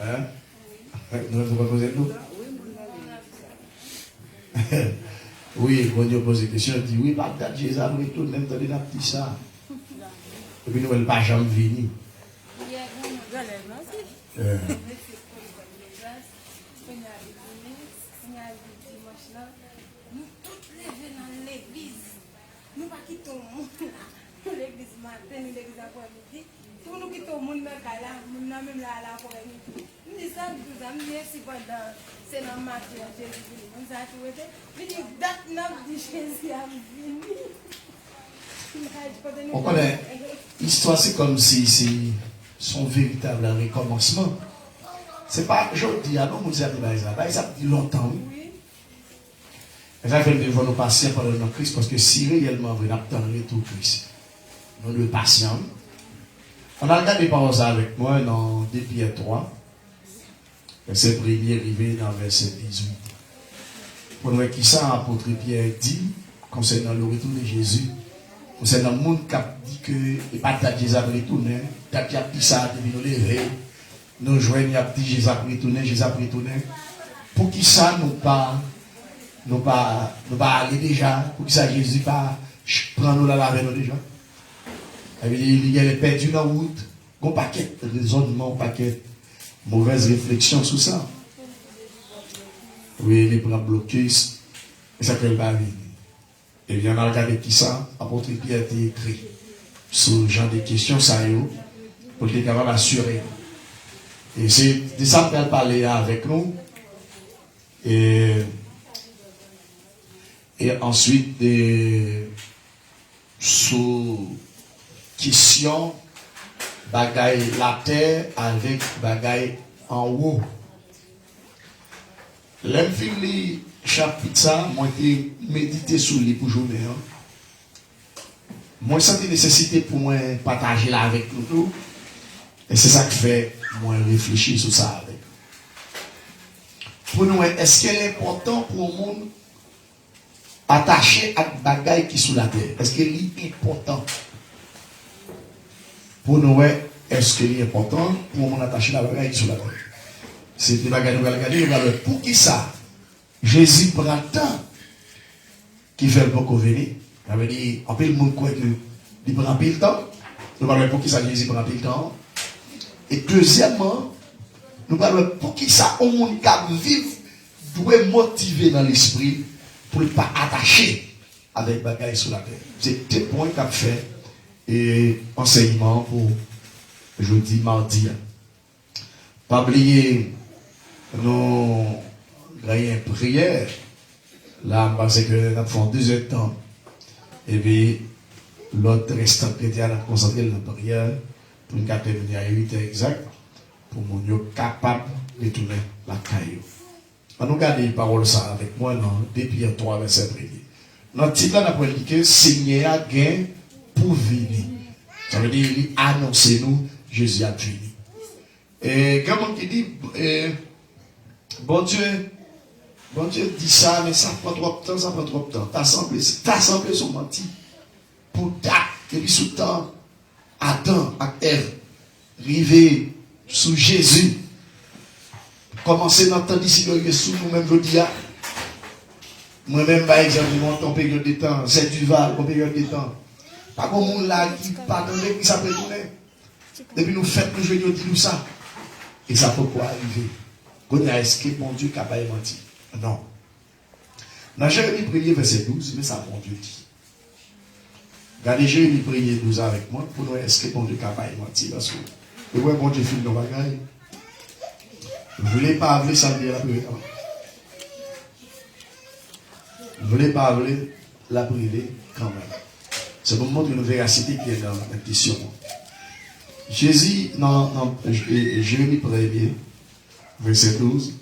Hein? Nous devons poser nous. Oui, quand Dieu pose des questions, il dit oui, Bagdad, Jésus a retourné, même dans les petits ça. Et puis nous ne pas jamais venir. Nous tous levés dans l'église. Nous pas quitter le monde. L'église matin, l'église après-midi. Pour nous quitter le monde, nous même là à l'après-midi. Nous disons ça, nous avons merci pendant c'est dans Matthieu Jésus. Nous avons tout été. Nous disons date n'a dit Jésus a venu. On connaît. L'histoire, c'est comme si c'est son véritable recommencement. C'est pas aujourd'hui, non, nous avons dit ça. Ça dit longtemps. Et ça fait devant nos patients pendant notre Christ, parce que si réellement vous attendez tout Christ, nous le patient. On a regardé par ça avec moi dans 2 Pierre 3, verset 1er arrivé dans verset 18. Pour nous, qui ça, apôtre Pierre dit concernant le retour de Jésus, concernant le monde qui a dit que et pas de Jésus a retourné, qui a dit ça, depuis nous lever, nous joignons, a dit Jésus a retourné, Jésus a retourné. Pour qui ça, nous pas aller déjà, pour que ça Jésus pas prendre nous la avec nous déjà. Il y a les perdus dans la route, un paquet de raisonnements, un paquet de mauvaises réflexions sur ça. Oui, les prend blocus, et ça fait le bavi. Et bien, on a regardé qui ça, apôtre Pierre a été écrit sur le genre de questions, ça y est, pour être capable d'assurer. Et c'est de ça qu'elle parlait avec nous. Et ensuite, sous question, bagaille la terre avec bagaille en haut. L'infini chapitre ça, moi j'ai médité sur lui pour journée. Moi senti nécessité pour moi partager là avec nous tous. Et c'est ça qui fait moi réfléchir sur ça avec. Pour nous, est-ce qu'il est important pour le monde attaché à des bagailles qui sont sur la terre? Est-ce qu'il est important? Pour nous, est-ce qu'il est important pour le monde attaché à des bagailles qui sont sur la terre? C'est des bagailles nous allons regarder. Pour qui ça? Jésus prend le temps qui fait le beaucoup venir. Ça veut dire, en peu le monde croit qu'il prend le temps. Nous parlons pour qui ça Jésus prend le temps. Et deuxièmement, nous parlons pour qui ça, au monde qui vivre, doit motiver dans l'esprit pour ne pas attacher avec bagaille sur la terre. C'est des points qu'a fait et enseignement pour jeudi, mardi. Pas oublier, nous avons une prière là, parce que nous avons 2 heures de temps. Et puis, l'autre restant chrétien a concentré dans la prière pour nous terminer à 8 heures exact pour nous être capable de tourner la caillou. On nous garde les paroles ça avec moi dans 2 Pierre 3, verset 1er. Notre titre là, on a dit que Seigneur a gain pour venir. Ça veut dire, il annonce nous, Jésus a venu. Et quand on dit, bon Dieu dit ça, mais ça prend trop de temps, ça prend trop de temps. T'as semblé son menti. Pour ta, et puis sous temps, Adam et Ève, arriver sous Jésus. Commencer dans le temps d'ici, sous nous-mêmes, je dis, moi-même, par exemple, mon période de temps, c'est du Val, mon période de temps. Pas comme on l'a qui pardonne, qui s'appelle tourner. Depuis nous faites, nous jouons, nous ça. Et ça peut quoi arriver? Qu'on a est-ce que mon Dieu n'a pas menti? Non. Dans Jérémie 1er, verset 12, mais ça, mon Dieu dit. Regardez Jérémie 1er, 12 avec moi, pour nous, est-ce que mon Dieu n'a pas menti? Parce que, et ouais, mon Dieu filme nos bagailles. Vous ne voulez pas appeler ça la privée? Vous ne voulez pas appeler la privée quand même. C'est pour montrer une véracité qui est dans la question. Jésus, dans Jérémie 1er, verset 12,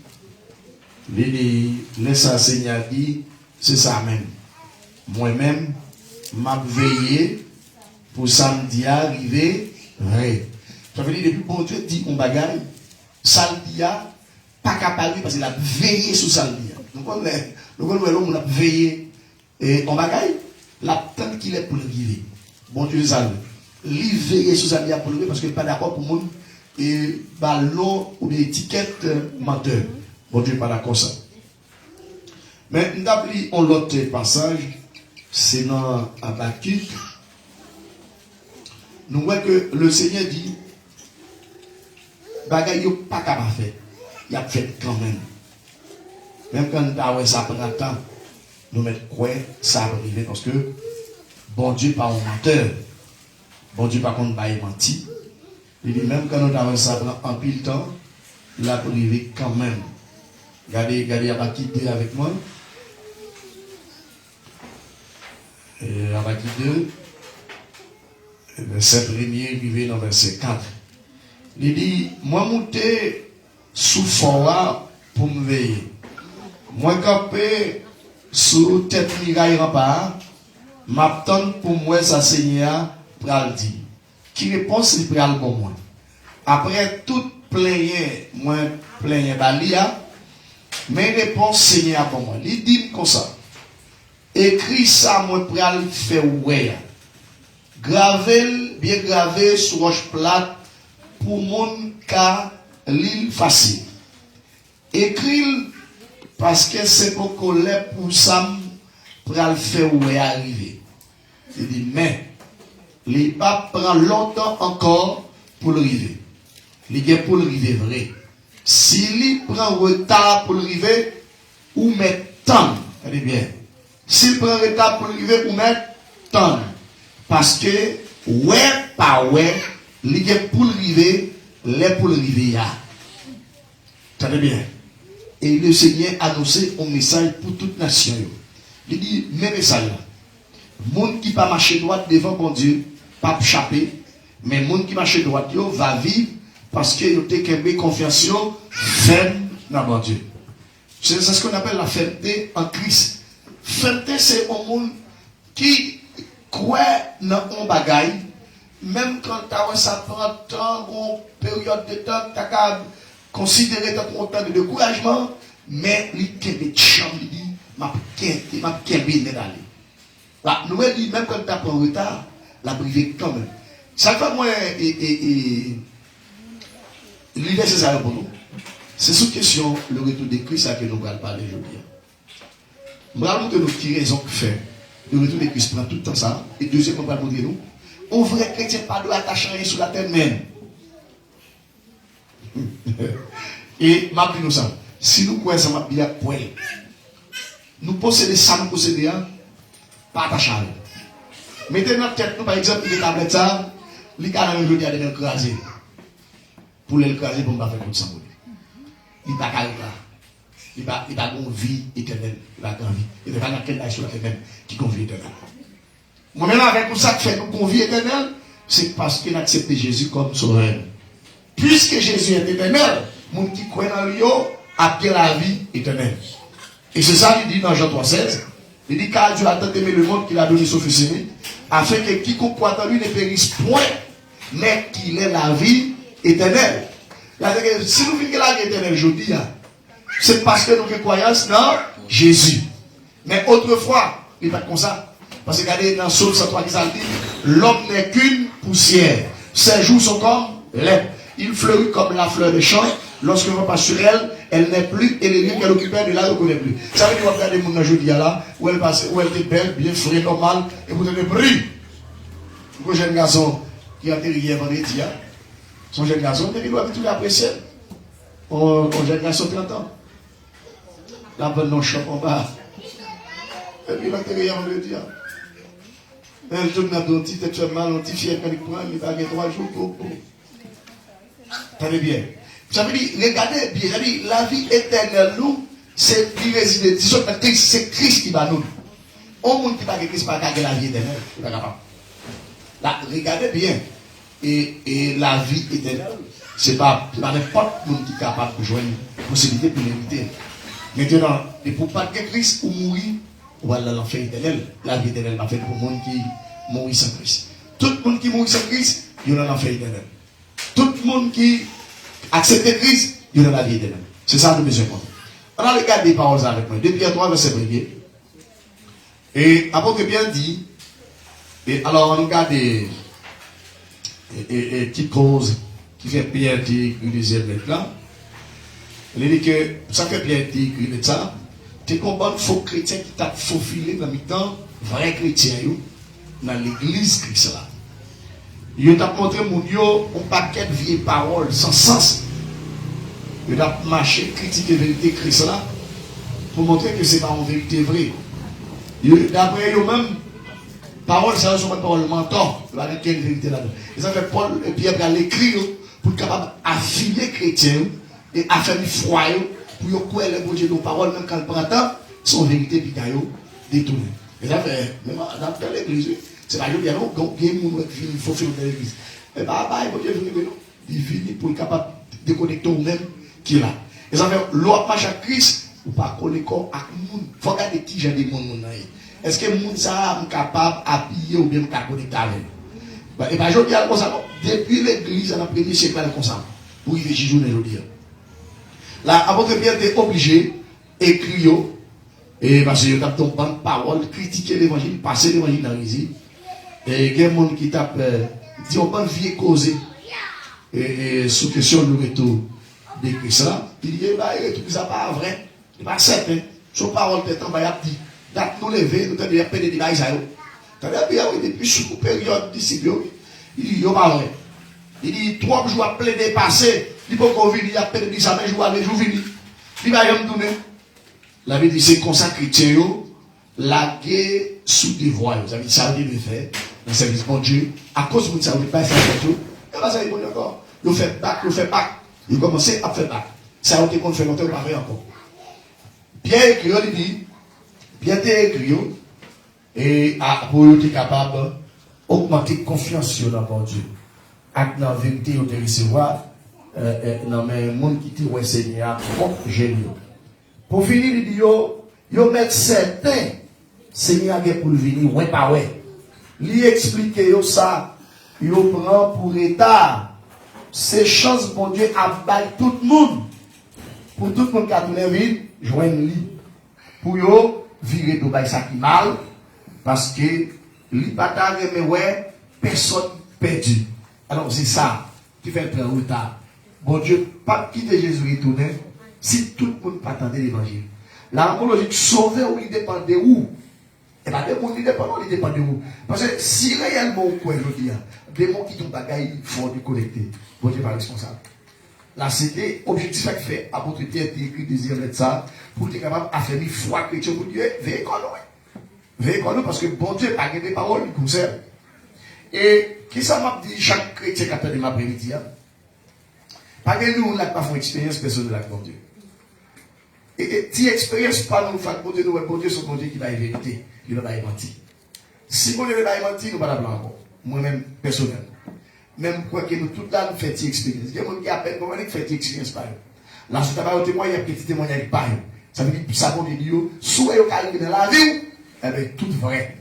laisse un Seigneur dire, c'est ça même. Moi-même, m'a veillé pour samedi arriver vrai. Ça veut dire, depuis bon Dieu dit on bagaille, Saldia, pas capable parce qu'il a veillé sur Saldia. Donc, on a veillé et on bagaille, la tente qu'il est pour le vivre. Bon Dieu salve. Il veille sur Saldia pour le vivre parce qu'il n'est pas d'accord pour le monde et ballon ou des étiquettes menteur. Bon Dieu, pas d'accord ça. Mais nous avons l'autre passage, c'est dans Habakkuk. Nous voyons que le Seigneur dit, bagay yo pas capable faire. Il a fait quand même. Même quand ça prend temps, nous mettons quoi ça va arriver parce que bon Dieu pas un menteur. Bon Dieu par contre pas menti. Il dit même quand nous avons ça prend un pile temps, il a arrivé quand même. Regardez Habakkuk 2 avec moi. Habakkuk 2, verset 1er, arrivé dans verset 4. Il dit, moi monter sous fort pour me veiller. Moi camper sous tête miraille rempart, m'attend pour moi sa Seigneur pour le dire. Qui réponse il pral pour moi. Après tout plaigner, moi plaigner balia, mais réponse Seigneur pour moi. Il dit comme ça. Écrit ça moi pral faire ouais. Gravel bien gravé sur roche plate pour mon cas l'île facile. Écrit parce que c'est pour colère pour ça pour le faire où est arrivé. Il dit mais il pas prend longtemps encore pour le river. Il est pour le river vrai. S'il prend retard pour le river ou met temps, allez bien. S'il prend retard pour le river ou met temps, parce que ouais pas ouais, il est pour le river, les pour le river là. Tenez bien. Et le Seigneur a annoncé un message pour toute nation. Il dit, même message là. Monde qui pas marcher droit devant bon Dieu, pas échapper, mais monde qui marche droit va vivre parce que nous avons confiance ferme dans bon Dieu. C'est ce qu'on appelle la fermeté en Christ. Fermeté, c'est un monde qui croit dans un bagaille, même quand ça prend temps, une période de temps, tu as considéré comme un temps de découragement, mais il y a des chambres, il dit, m'a la nouvelle dit, même quand tu as pris retard, la privé quand même. Ça fait moi, l'idée c'est ça pour nous. C'est sous question le retour de Christ à que nous allons parler aujourd'hui. Nous allons montrer nos petites raisons que faire. Le retour de Christ prend tout le temps ça. Et deuxièmement, on va montrer nous. Un vrai chrétien pas de attacher rien sur la terre même. Et m'a dit nous ça. Si nous croyons ça, m'a bien point. Nous possédons ça, nous possédons pas attacher rien. Mettez notre tête, nous par exemple, les tablettes ça, les canards aujourd'hui à l'écraser. Pour l'écraser, pour ne pas faire comme ça. Il n'y a pas il va une vie éternelle. Il va une vie. Il n'y a pas quelqu'un sur la terre même qui convie éternelle. Moi, maintenant, avec tout ça qui fait qu'on vie éternelle, c'est parce qu'il a accepté Jésus comme sauveur. Puisque Jésus est éternel, mon qui croit dans lui a bien la vie éternelle. Et c'est ça qu'il dit dans Jean 3,16. Il dit car Dieu a tant aimé le monde qu'il a donné son Fils unique, afin que quiconque croit en lui ne périsse point, mais qu'il ait la vie éternelle. C'est-à-dire que si nous vivons la vie éternelle aujourd'hui, c'est parce que nous avons croyance dans Jésus. Mais autrefois, il n'est pas comme ça. Parce que regardez dans Psaume 103 qui dit, l'homme n'est qu'une poussière. Ses jours sont comme l'herbe. Il fleurit comme la fleur des champs. Lorsque l'on passe sur elle, elle n'est plus, et les lieux qu'elle occupait, de là, ne reconnaît plus. Ça veut dire qu'on va regarder mon aujourd'hui là, où elle passe, où elle était belle, bien frais, normale, et vous tenez bruit. Le jeune garçon qui a été hier vendredi, son jeune garçon, il doit tout apprécier. Un jeune garçon de 30 ans. La bonne non choc en bas. Et puis il a été hier vendredi. Un jour, il a un petit tête mal, un petit fier, quand il prend, il va gagner 3 jours pour. Tenez bien. Ça veut dire, regardez bien, ça veut dire, la vie éternelle, nous, c'est l'irrésidé. C'est Christ qui va nous. Au monde qui va gagner Christ, pas gagner la vie éternelle. Là, regardez bien. Et la vie éternelle, c'est pas n'importe monde qui est capable de joindre une possibilité pour l'éviter. Maintenant, et pour pas que Christ ou mourir, on va dans l'enfer éternel. La vie éternelle va faire pour le monde qui mourit sans Christ. Tout le monde qui mourit sans Christ, il est dans l'enfer éternel. Tout le monde qui accepte Christ, il est dans la vie éternelle. C'est ça le besoin. On a regardé les paroles avec moi. 2 Pierre 3, verset 1er. Et après que Pierre dit, et alors on regarde des petites causes qui fait Pierre écrit deuxième lettre là. Il dit que ça fait Pierre écrit de ça. Tu comprends, faux chrétien qui t'a faufilé dans le temps, vrai chrétien dans l'église Christ là. Il t'a montré mon Dieu un paquet de vieilles paroles sans sens. Il a marché, critiqué la vérité Christ là pour montrer que ce n'est pas une vérité vraie. D'après eux-mêmes, paroles, ça ne sont pas paroles mentor. Il n'y a pas de vérité là-dedans. Et ça fait Paul et Pierre qui l'écrit pour être capable d'affiner les chrétiens et affermir foi pour que les bon Dieu nos paroles, même quand le printemps, sont vérité puis détournées. Et ça fait, même dans l'église, c'est pas bien, non, donc il y a des gens qui faut faire dans l'église. Mais bah, bon Dieu, il finit pour être capable de déconnecter eux-mêmes qui est là. Et ça fait, l'autre marche à Christ, ou pas connecter avec le monde. Il faut regarder qui j'ai des gens. Est-ce que le monde est capable d'appuyer ou bien de connecter avec? Et bien, je dis à comme ça, depuis l'église, dans le premier siècle, comme ça, pour y faire journée, je dis. Là, apôtre Pierre était obligé d'écrire, et parce qu'il y a une bonne parole, critiquer l'évangile, passer l'évangile dans l'église. Et il y a des gens qui tapent, dit, on peut vieille causer, et sous question du retour de Christ là, il dit, bah, il retour, ça pas vrai, il pas certain, son parole peut être en bas, il a dit, date nous lever, nous t'avons appelé des bails à eux. T'avais appelé depuis sous période disciple, il dit, il pas vrai. Il dit, 3 jours à plein dépassé, il faut qu'on vienne, il a appelé des samedi jours, les jours venus. Il va y tourner. La vie dit, c'est consacré, chrétien, la guerre sous des voies. Vous avez dit, ça veut dire le faire, dans le service bon Dieu, à cause de ça, vous ne pas faire tout. Et bien, ça, il dit encore, il fait bac, il fait bac. Il commence à faire bac. Ça a été qu'on fait longtemps, pareil encore. Pierre écrit, il dit, Pierre écrit, et pour être capable d'augmenter confiance dans bon Dieu. Avec la vérité, de recevoir, dans le monde qui t'a enseigné à propre génie. Pour finir, il dit, yo mettre certains, Seigneur pour venir, ouais, pas ouais. Lui expliquer ça, yo prend pour état, ces chances, bon Dieu, à bailler tout le monde. Pour tout le monde qui a tourné ville, joindre lui. Pour yo, virer de bail ça qui mal, parce que, lui pas mais ouais, personne perdu. Alors c'est ça qui fait le retard. Bon Dieu, pas quitter Jésus retourner si tout le monde pas attendre l'évangile. La logique sauver ou il dépend de où? Et bien, des gens qui dépendent, ils dépendent de où? Parce que si réellement, quoi, je dis, des gens qui ont bagaille, il faut déconnecter. Bon Dieu, pas responsable. Là, c'était objectif à faire, à votre Pierre, écrit désir de ça, pour être capable d'affermir foi chrétienne pour Dieu, veillez comme nous. Veillez comme nous, parce que bon Dieu, pas des paroles, il concerne. Et, qui ça m'a dit, chaque chrétien qui a perdu ma après-midi, pas que nous, on n'a pas fait une expérience personnelle avec bon Dieu. Et si expérience pas nous faire bon Dieu, nous, bon Dieu, c'est bon Dieu qui va y vérité, il va y mentir. Si bon Dieu va y mentir, nous ne pas la blanc encore. Moi-même, personnellement. Même quoi que nous, tout là, nous faisons une expérience. Il y a des gens qui appellent, comment ils font une expérience par eux. Là, si tu as pas un témoignage, il y a un petit témoignage par eux. Ça veut dire que ça, bon Dieu, soit ils arrivent dans la vie, eh bien, tout vrai.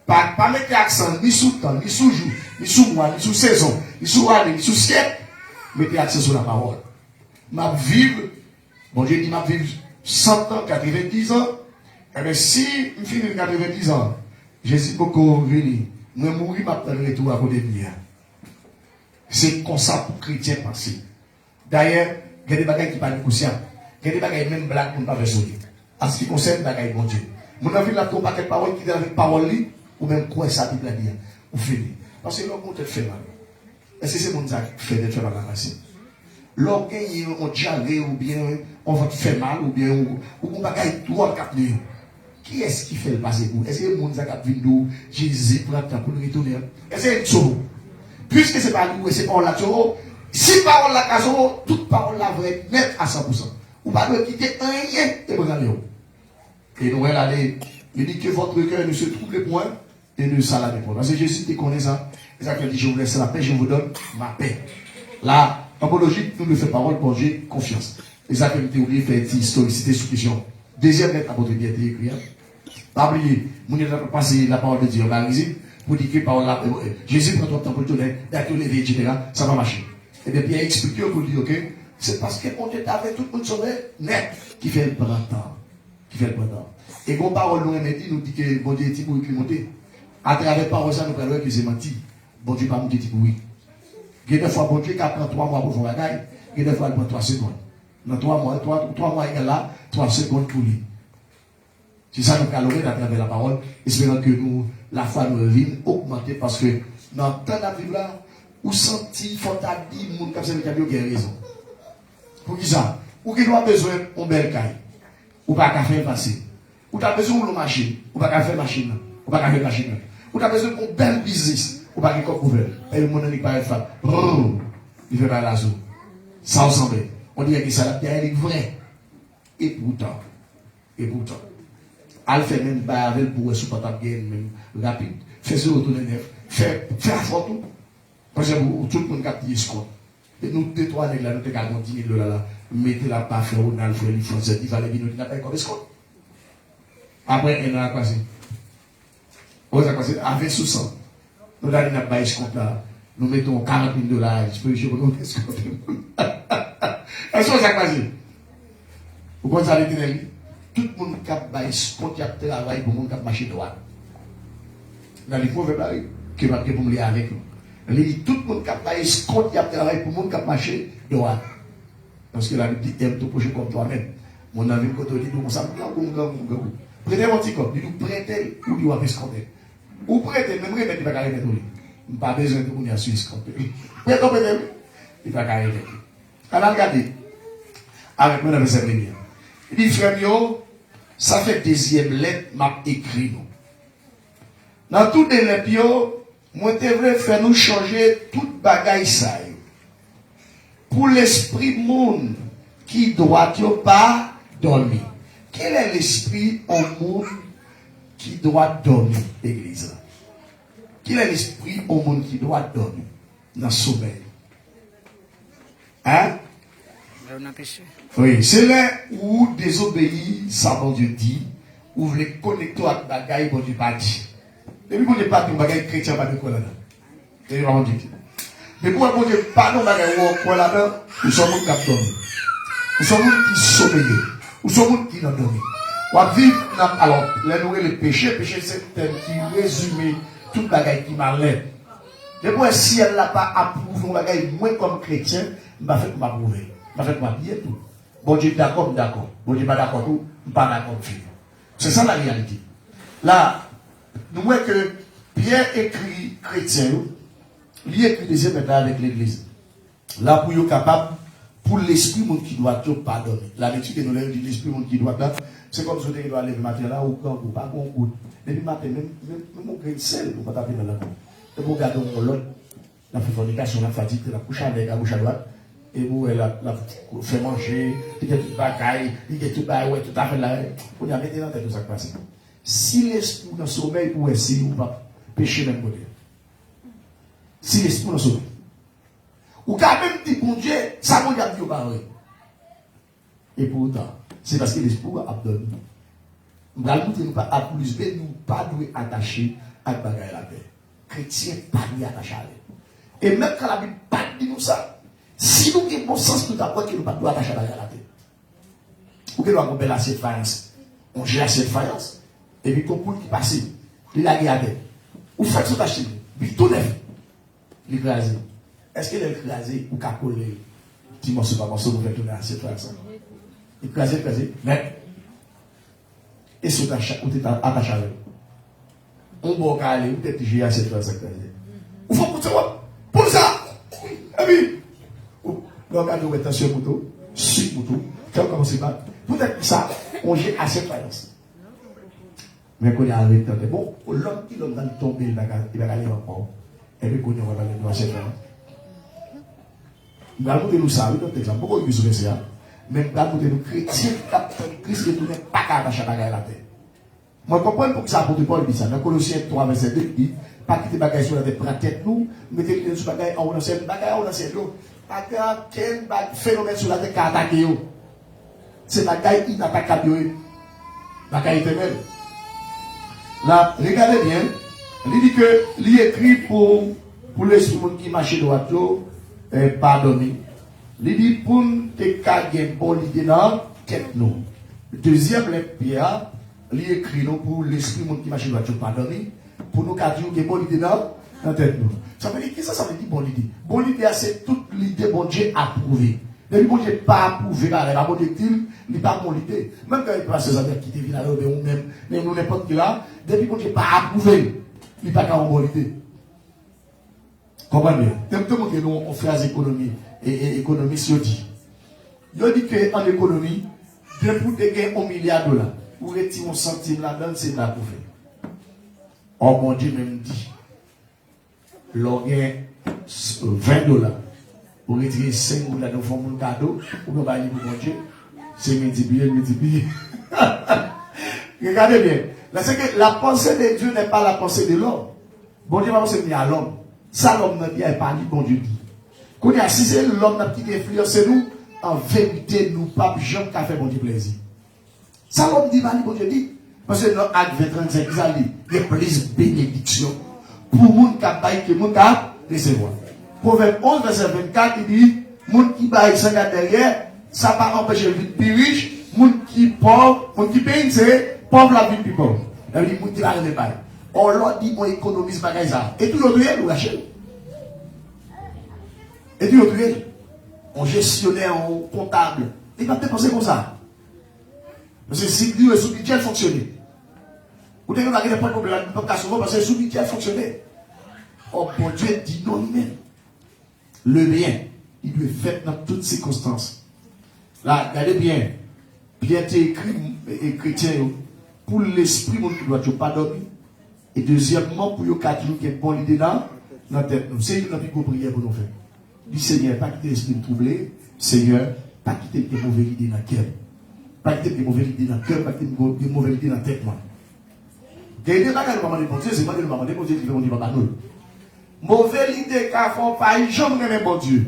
Pas mettre l'accent ni sous temps, ni sous jour, ni sous mois, ni sous saison, ni sous année, ni sous siècle. Mettez l'accent sur la parole. Ma vivre, bon Dieu dit, ma vivre 100 ans, 90 ans. Eh bien, si je finis 90 ans, Jésus beaucoup venu, moi mourir, je vais retour à côté de lui. C'est comme ça pour les chrétiens penser. D'ailleurs, il y a des bagages qui parlent conscient. Il y a des bagages même blagues pour ne pas faire sourire. En ce qui concerne les bagages, bon Dieu. Mon avis, là, qu'on paquet de paroles qui dit avec parole, ou même quoi ça, Bible dit, ou fini. Parce que l'homme, on te fait mal. Est-ce que c'est mon ça qui fait de faire mal à la racine? L'homme, on diarrhée, ou bien on va te faire mal, ou bien on bagaille tout en cap. Qui est-ce qui fait le passer pour? Est-ce que le monde qui a vu Jésus pour le retourner? Est-ce que c'est un puisque ce n'est pas nous, c'est pas la si parole la caso, toute parole la vraie net à 100%. Ou pas de quitter rien et vous allez. Et nous, il dit que votre cœur ne se trouble point et ne s'alarme point. Parce que Jésus te connaît ça. Et ça dit, je vous laisse la paix, je vous donne ma paix. Là, apologie, nous ne faisons parole pour j'ai confiance. Et ça que nous oublié faire historicité sous question. Deuxième lettre à votre bien écrit. Pas oublier, nous n'avons pas passé la parole de Dieu en Marie. Pour dire que par là, Jésus prend ton temps pour le tourner, d'être levé, etc., ça va marcher. Et bien, Pierre explique pour dire, ok, c'est parce que mon Dieu t'avait tout le monde sauvé, net, qui fait le printemps. Qui fait le printemps. Et quand parole nous dit que bon Dieu est pour monter. À travers parole, ça nous parle que c'est menti. Bon Dieu pas monter pour oui. Il y a des fois, bon Dieu, qui prend 3 mois pour faire la bagaille, il y a des fois, il prend 3 secondes. Dans 3 mois, 3 mois, il est là, 3 secondes pour lui. C'est ça nous allons à travers la parole, espérant que nous, la foi nous revienne augmenter parce que dans le temps de vivre là, ou senti, faut dire, moun comme ça, vous avez raison. Pour qui ça? Ou qui doit besoin d'un bel caille, ou pas qu'à faire passer. Ou tu as besoin d'une machine, ou pas qu'à faire machine, ou pas qu'à faire machine. Ou tu as besoin d'un bel business, ou pas qu'à faire couvert. Et le monde n'est pas fait. Il fait pas la zone. Ça ressemble. On dirait que ça est vrai. Et pourtant, elle fait même pas avec pour sous portable même rapide. Fait ce retour de neuf. Fait à photo. Parce que tout le monde a dit ce qu'on. Et nous, 2-3 nègres là, nous avons 10 000 $. Mettez la pas faire Ronald, frère, les Français, il fallait dire nous, il n'a pas encore escompte. Après, il a passé. On a passé avec 60. Nous avons pas escompte là. Nous mettons 40 000 $. Je peux nous escompte. Est-ce que ça a passé? Vous comprenez ça, l'éternel? Tout le monde qui a pas escompte, qui a travaillé pour le monde qui a marché droit. Dans les proverbes là, qui va pour me lire avec nous. Il dit tout le monde qui a pas escompte, qui a travaillé pour le monde qui a marché droit. Parce que la Bible dit, aime ton prochain comme toi-même. Mon ami, quand on dit, nous, ça prenez mon petit corps, nous prêtez ou nous avons escompté. Ou prêtez, même remettre, il va carrément tout. Il n'y a pas besoin de nous assurer escompté. Prêtez, il va carrément tout. Alors, regardez, avec moi dans mes amis. Il dit, frère, ça fait deuxième lettre, m'a écrit nous. Dans toutes les lettres, moi, je devrais faire nous changer toute bagaille ça. Pour l'esprit monde qui doit pas dormir. Quel est l'esprit au monde qui doit dormir, l'église? Quel est l'esprit au monde qui doit dormir dans le sommeil? Hein? Oui, c'est là où désobéir, ça bon Dieu dit, où vous voulez connecter avec la bagaille, bon Dieu pas dit. Depuis qu'on n'est pas de bagaille chrétien, pas de quoi là-dedans. C'est vraiment dit. Mais pour qu'on n'ait pas de bagaille quoi là-dedans, nous sommes des qui dorment. Nous sommes des qui sommeillent. Nous sommes des qui n'ont dormi. On va vivre, alors, les péchés, c'est un thème qui résume toute bagaille qui m'a l'air. Mais pour si elle n'a pas approuvé la bagaille, moi comme chrétien, je vais faire m'approuver. Je vais faire m'habiller tout. Bon Dieu d'accord, d'accord. Bon Dieu pas d'accord tout, pas d'accord tout. C'est ça la réalité. Là, nous voyons que Pierre écrit chrétien, il écrit des méthodes avec l'église. Là, pour être capable, pour l'esprit qui doit pardonner. La lecture que nous avons dit, l'esprit qui doit pardonner, c'est comme si on doit aller le matin là, ou quand on pas qu'on goûte. Depuis le matin, même on grain de sel, on va taper dans la main. Et vous regardez l'autre, la fornication, la fatigue, la couche avec la bouche à droite, et vous la fait manger, il y a tout bagaille, il y a tout bagaille, tout à fait là. On y a mis dans la tête tout ça qui passe. Si l'esprit dans le sommeil, ou est-ce ou pas pécher même côté? Si l'esprit dans le sommeil. Ou quand même dit, bon Dieu, ça vous a dit au pareil. Et pourtant, c'est parce que l'esprit a donné. Nous allons nous pas à plus B, nous pas doués attachés à la bagaille la paix. Chrétien pas lui attaché à elle. Et même quand la Bible pas dit nous ça, si nous avons bon sens, nous d'abord que nous pas doués attacher à la bagaille la paix. Ou que nous avons belle assiette faïence. On gère cette faïence. Et puis, comme pour qui passe, il a gardé. Ou faites ce tâche, puis tout neuf. L'écrasé. Est-ce qu'il est écrasé ou qu'a collé? Petit morceau par morceau, vous faites tourner à cette façon. Écrasé, mais. Et ce tâche, ou t'es attaché à lui. On va aller, ou t'es tigé à cette façon. Ou faut pour ça, pour ça. Et puis, donc, on va sur le couteau, sur le couteau, quand on commence à battre. Peut-être que ça, on gère à cette façon. Mais quand il y a un temps, bon, l'homme qui va tomber, il va gagner encore. Et puis, quand il va gagner dans cette façon. Nous allons nous savoir, notre exemple, pourquoi il y a ça? Mais nous allons nous chrétiens, Christ qui ne pas attaché à la terre. Moi, je comprends pourquoi ça apôtre Paul dit ça. Dans Colossiens 3, verset 2, il dit, pas quitter bagaille sur la tête, prendre tête nous, mettez sur bagaille, on a cette bagaille, on a cette l'eau. Pas quel phénomène sur la tête qui a attaqué. C'est bagaille inattaquable. Bagaille éternelle. Là, regardez bien, il dit que, il écrit pour l'esprit qui marche droit, pardonner. Il dit pour te caguer bon l'idée dans tête nous. Deuxième lettre Pierre, il écrit nous pour l'esprit qui marche droit, pardonner. Pour nous caguer bon l'idée dans dans la tête nous. Ça veut dire, qu'est-ce que ça veut dire bonne idée? Bonne idée, c'est toute l'idée bon Dieu approuvé. Depuis bon Dieu pas approuvé, la bon Dieu il n'est pas bonne idée. Même quand il passe ses amis qui te viennent là, ou même nous n'importe qui là, depuis bon Dieu pas approuvé, il n'est pas qu'à bonne idée. Comprenez? Tout le monde que nous on fait des économies et économistes dit. Ils dit qu'en économie, bien pour te gagner $1 milliard, ou retirer un centime là-dedans, c'est pas pour faire. Oh mon Dieu même dit, l'on gagne $20. Pour retirer 5 $, nous faisons un cadeau, ou nous allons pour mon Dieu, c'est multiplié. Regardez bien. Là, c'est que la pensée de Dieu n'est pas la pensée de l'homme. Bon Dieu va penser à l'homme. Ça, l'homme n'a pas dit, bon Dieu dit. Quand il y a si c'est l'homme qui influence nous, en vérité, nous pas jamais qu'à faire bon Dieu plaisir. Ça, l'homme dit, bon Dieu dit. Parce que dans Acte 25, il y a plus de bénédiction pour les gens qui baillent que les gens qui recevoir. Proverbe 11, verset 24, il dit, les gens qui baillent sans derrière, ça ne va pas empêcher le vie plus riche, les gens qui pauvres, les gens qui payent, c'est pauvre la vie plus pauvre. Il dit, les gens qui va arriver pas. On leur dit, on économise pas ça. Et tout l'autre, on lâche. Et tout l'autre, on gestionnaire, on comptable. Il va peut-être penser comme ça. Parce que si le sous-budget fonctionnait, vous n'avez pas de problème parce que le sous-budget fonctionnait. Oh, bon Dieu dit non, même. Le bien, il doit être fait dans toutes circonstances. Là, regardez bien. Pierre t'a écrit, chrétien, pour l'esprit, mon qui doit pas dormir. Et deuxièmement, pour qu'il y ait une bonne idée dans la tête. C'est une plus prière pour nous faire. Du Seigneur, pas quitter l'esprit troublé. Seigneur, pas quitter les mauvaises idées dans le cœur. Pas quitter les mauvaises idées dans le cœur, pas quitter les mauvaises idées dans la tête. Il y a des bagages de maman de bon Dieu, c'est moi de maman de bon Dieu qui fait mon Dieu, pas nous. Mauvaise idée qu'à font pas jamais aimer bon Dieu.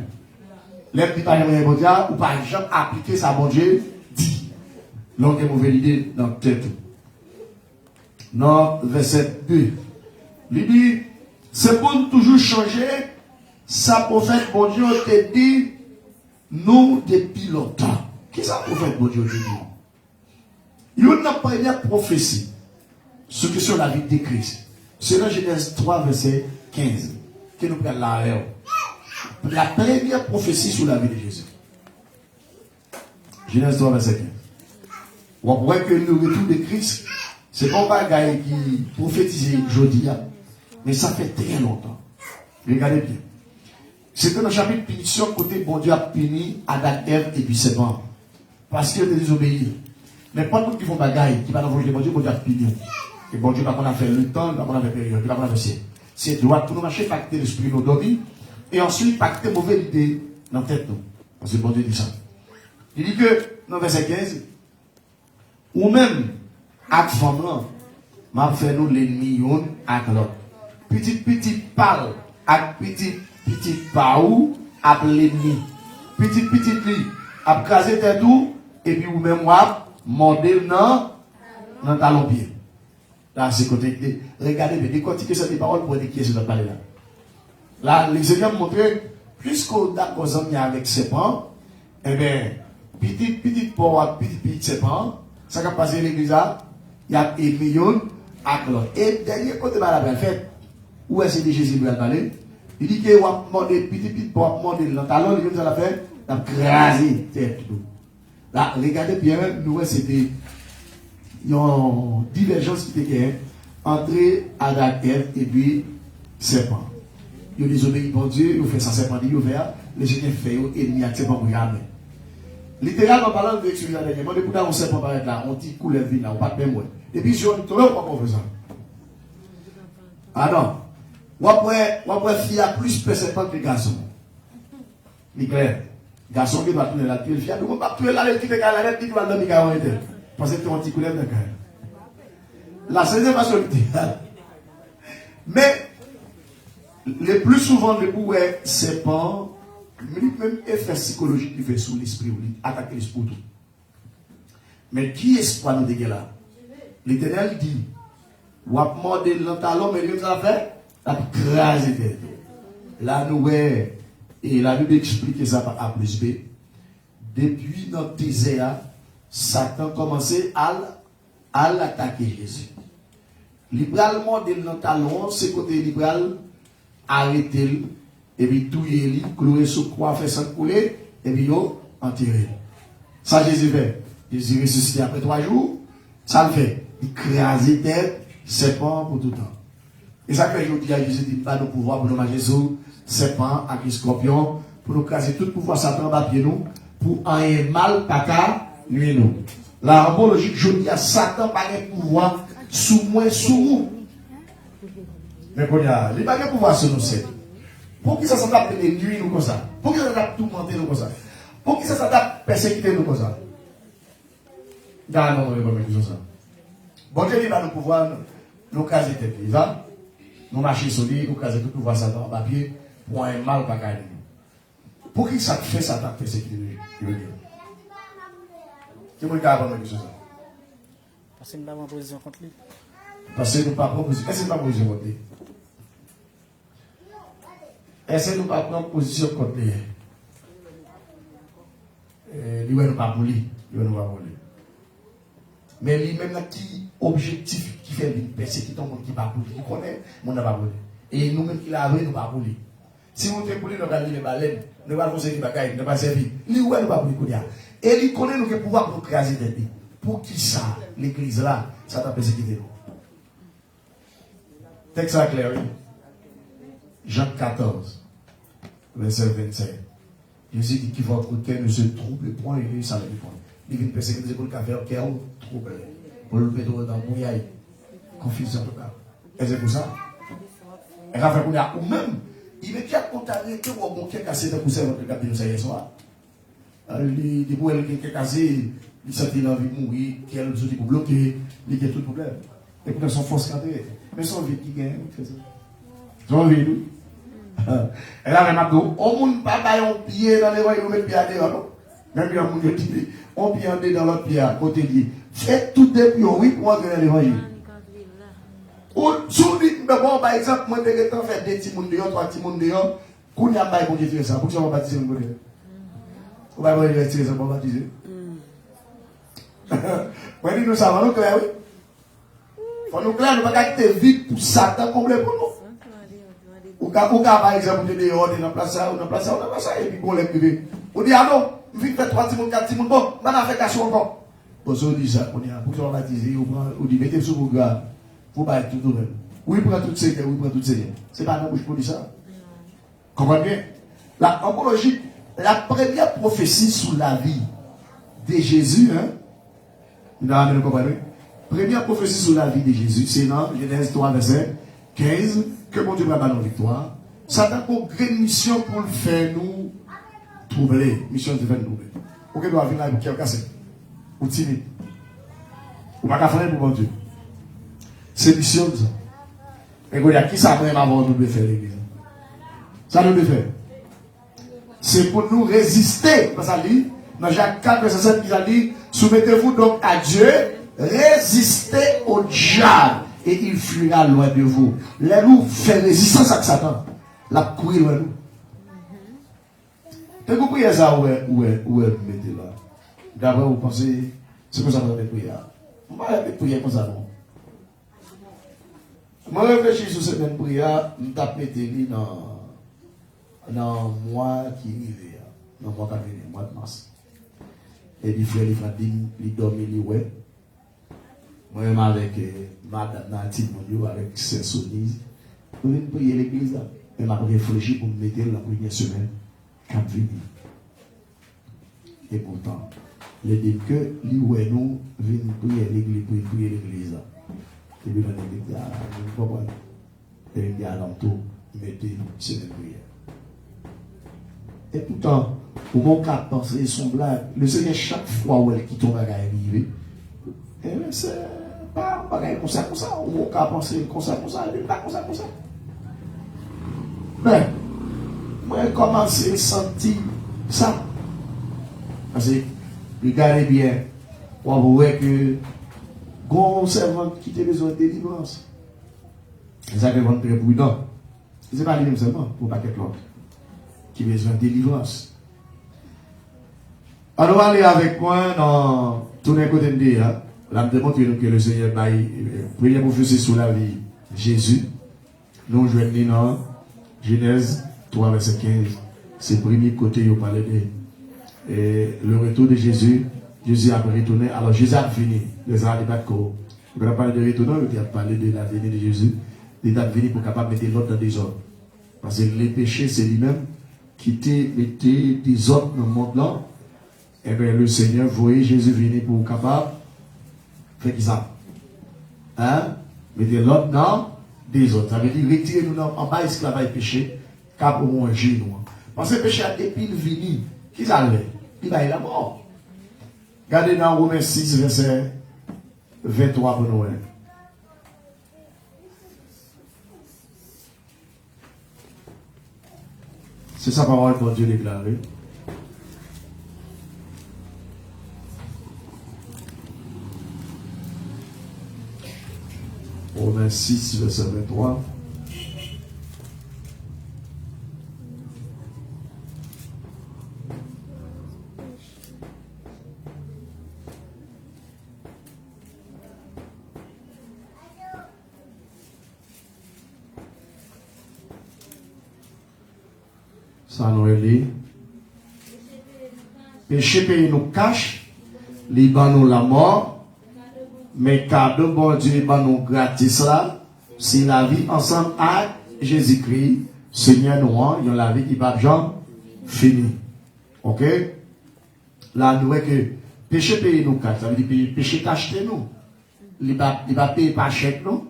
Les petits pas aimer bon Dieu, ou pas jamais appliquer ça bon Dieu, dit. Donc, il y a une mauvaise idée dans la tête. Non, verset 2. Il dit, c'est pour toujours changer. Sa prophète, bon Dieu, te dit, nous, depuis longtemps. Qu'est-ce que ça prophète, bon Dieu, te dit? Il y a une première prophétie, ce que sur la vie de Christ. C'est dans Genèse 3, verset 15, que nous prenons là. La première prophétie sur la vie de Jésus. Genèse 3, verset 15. On voit que le retour de Christ, c'est pas un bagage qui prophétisait aujourd'hui, mais ça fait très longtemps. Regardez bien. C'était dans le chapitre punition, côté bon Dieu a puni Adam, Ève et puis ses parents. Parce qu'ils ont désobéi. Mais pas tout qui font bagaille, qui va dans le bon Dieu a puni. Et bon Dieu, pas qu'on a fait le temps, pas qu'on a fait période, pas qu'on a fait siècle. C'est droit pour nous marcher, pacter l'esprit, nous dormir. Et ensuite, pacter mauvaise idée dans la tête. Parce que bon Dieu dit ça. Il dit que, dans verset 15, ou même, avec femme là, m'a fait nous l'ennemi, avec l'autre. Petit parle, avec petit paou, avec l'ennemi. Petit li, avec crasé tête tout, et puis ou même, modèle dans talon pied. Là, c'est côté. Regardez, mais décortiquez cette parole pour dire qui est ce dont parler là. Là, les Seigneurs montrent, puisqu'on a causé avec ses parents, eh bien, petit pauvre, petit serpent, ça va passer l'église là, il y a des millions à l'autre. Et dernier côté de la fête, où est-ce que Jésus va parler? Il dit que on demandé petit pauvre, demandé dans talon, il va faire, il va craser tête. Là, regardez bien, nous, c'était une divergence qui était entre Adam, Ève et puis serpent. Ils ont désobéi pour Dieu, ils ont fait ça serpent, ils ont ouvert, les Seigneur fait ennemi à serpent pour regarder. Littéralement parlant de l'excuse à dernièrement, depuis qu'on sait pas paraître là, on dit couleur vie là, on pas de même. Et puis si on trouve pas pour faire ça. Ah non. On après fille a plus persévérant que les garçons. C'est clair. Garçon qui va tourner la tuile, fille, on va tuer là, il quitte la lettre, il va dormir quand même. Parce que tu as un petit couleur de cœur. La seule façon de dire. Mais, le plus souvent, le bouet, c'est pas, même effet psychologique qui fait sur l'esprit, attaquer l'esprit. Mais qui est-ce qu'on nous dégueule là? L'Éternel dit, ou à demander l'antalon, mais il a fait, la crase tête. Là, nous, et la Bible explique ça par A plus B. Depuis notre désert, Satan a commencé à l'attaquer Jésus. Libéralement, de l'antalon, c'est côté libéral, arrêté, et puis touiller, clouer sous croix, faire sang couler, et puis yo, enterré. Ça, Jésus fait. Jésus ressuscité après 3 jours, ça le fait. Il crase tête, serpent pour tout le temps. Et ça fait aujourd'hui, Jésus dit, pas de pouvoir pour nous manger sous serpent, avec les scorpions, pour nous craser tout pouvoir Satan en bas pied nous, pour un mal, pata, nuit nous. La logique, je dis à Satan, pas de pouvoir sous moi, sous nous. Mais quand il n'y a pas de pouvoir sur nous, c'est. Pour qui ça s'adapte les nuits nous comme ça? Pour qui ça s'adapte tout monter nous comme ça? Pour qui ça s'adapte persécuter nous comme ça? Non, non, non, ça. Bon Dieu, il va nous pouvoir nous caser tête. Il va nous marcher sur lui, nous caser tout pouvoir Satan en papier pour un mal pas gagner. Pour qui ça fait Satan persécuter nous? Qui vous a dit ça? Parce que nous n'avons pas position contre lui. Parce que nous n'avons pas position. Est-ce que nous n'avons pas position contre lui? Est-ce que nous n'avons pas position contre lui? Lui, nous pas pour lui. Lui, nous pas pour lui. Mais lui-même, qui objectif qui fait une persécution, tout le monde qui pas pour lui, qui connaît, mon n'a pas pour lui. Et nous-mêmes qui l'avons, nous pas pour lui. Si vous êtes pour lui, nous allons les baleines, nous allons faire des bagailles, nous allons pas servir. Lui, nous pas pour lui. Et il connaît nous le pouvoir pour craser des pays. Pour qui ça, l'église là, ça t'a persécuté nous. Texte clair, oui. Jean 14, verset 25. Jésus dit que votre cœur ne se trouble point et ne s'arrête point. Il vient persécuter pour le café au cœur trouble. Pour le mettre dans le brouillard. Confusion totale. Et c'est pour ça. Et Raphaël Kounia, ou même, il est déjà condamné que vous avez un cassé de pousser votre cap de nous hier soir. Il dit pour elle qui est cassé, il sentit l'envie de mourir, qui a le besoin de bloquer, il y a tout le problème. Et pour son force cadrée. Mais son vie qui gagne, c'est ça. Son vie, nous. Et là, maintenant, on ne peut pas mettre un pied dans les voies, on met le pied à dehors, non? Même bien, on dit, on pied en dedans dans l'autre pied, côté dit, faites tout depuis, oui, pour entrer dans l'évangile. Ou, sous dit, mais bon, par exemple, moi, je vais faire des petits monde dehors, 3 petits monde dehors, qu'on y a pas pour dire ça, pour que ça va baptiser mon côté. Ou pas, on va tirer ça pour baptiser. Moi, je dis, nous savons, nous, clair, oui. Faut nous clair, nous ne pouvons pas quitter vite pour Satan complet pour nous. Ou par exemple, on est dehors, on a place ça, on a place ça, on a place ça, et puis on l'a privé. On dit, ah non, vite fait 3 petits monde, 4 petits monde, bon, on a fait cachot encore. Bon, ça, on dit ça, on dit, pour que ça va baptiser, on dit, mettez sur vos gars, il faut pas être tout de même. Oui, prend toutes ces oui, prend toutes ces c'est pas non bouche pour dire ça. Comprenez bien? La oncologie, la première prophétie sur la vie de Jésus, hein? Vous comprenez? Première prophétie sur la vie de Jésus, c'est dans Genèse 3, verset 15, que mon Dieu va donner victoire. Satan a une grande mission pour le faire nous troubler. Mission de faire nous troubler. Ou que doit venir là avec qui cassé. Ou timide. Ou pas qu'à faire pour mon Dieu. C'est mission de ça. Et il y a qui ça même avant nous de faire l'église? Ça nous de faire. C'est pour nous résister. Parce que ça dit, dans Jacques 4, verset 7, il a dit, soumettez-vous donc à Dieu, résistez au diable, et il fuira loin de vous. Là, nous fait résistance à Satan. La courir loin de nous. Et vous priez ça, où est mettez là? D'abord, vous pensez, c'est comme ça que vous avez prié. On va aller prier comme ça, non? Je réfléchis sur cette prière, je vais dans le mois qui arrive, dans le mois qui arrive, le mois de mars. Et puis, frère, il dormit, il ouais. Moi-même avec madame Nathalie, avec ses Sonise, je vais prier l'église là. Et je vais réfléchir pour me mettre la première semaine, cap venir. Et pourtant, je dis que nous venons prier l'église, pour prier l'église là. Et puis, je ne comprends pas. Et il y a l'entour, mettez une semaine prière. Et pourtant, pour mon cas, penser son blague, le Seigneur, chaque fois où elle quitte, on va arriver. Et c'est pas comme ça, ou mon cas, penser comme ça, et pas comme ça. Mais, moi, j'ai commencé à sentir ça. Parce que, regardez bien, on voit que, grand servant qui a besoin de délivrance. C'est ça que vous êtes très prudent. Ce n'est pas lui-même seulement, pour pas quelqu'un d'autre. Qui a besoin de délivrance. Alors, on va aller avec moi dans tous les côtés de Dieu. Là, je démontre que le Seigneur a première prophétie sur la vie de Jésus. Nous jouons dans Genèse 3, verset 15. C'est le premier côté, il parlait de le retour de Jésus. Jésus a retourné. Alors Jésus a fini. Les gens pas de quoi. On a parlé de retourner, on a parlé de la venue de Jésus. Il est venu pour capable mettre l'autre dans des ordres. Parce que les péchés, c'est lui-même qui mettait des ordres dans le monde là. Et bien le Seigneur voyait Jésus venir pour capable faire ça. Hein? Mettez l'autre dans des autres. Ça veut dire retirer nous en bas esclavage péché, car pour manger nous. Parce que le péché a depuis le vini, qui s'allait? Il va y la mort. Regardez dans Romains 6, verset 23 pour nous. C'est sa parole pour Dieu déclarée. Romains 6, verset 23. Ça nous est péché pays nous cache, il bat nous la mort, mais cadeau bon Dieu il bat nous gratis là, c'est la vie ensemble avec Jésus-Christ, Seigneur nous, il y a la vie qui va jamais fini. Ok? Là nous voyons que péché pays nous cache, ça veut dire péché cache nous. Il va payer par chèque nous.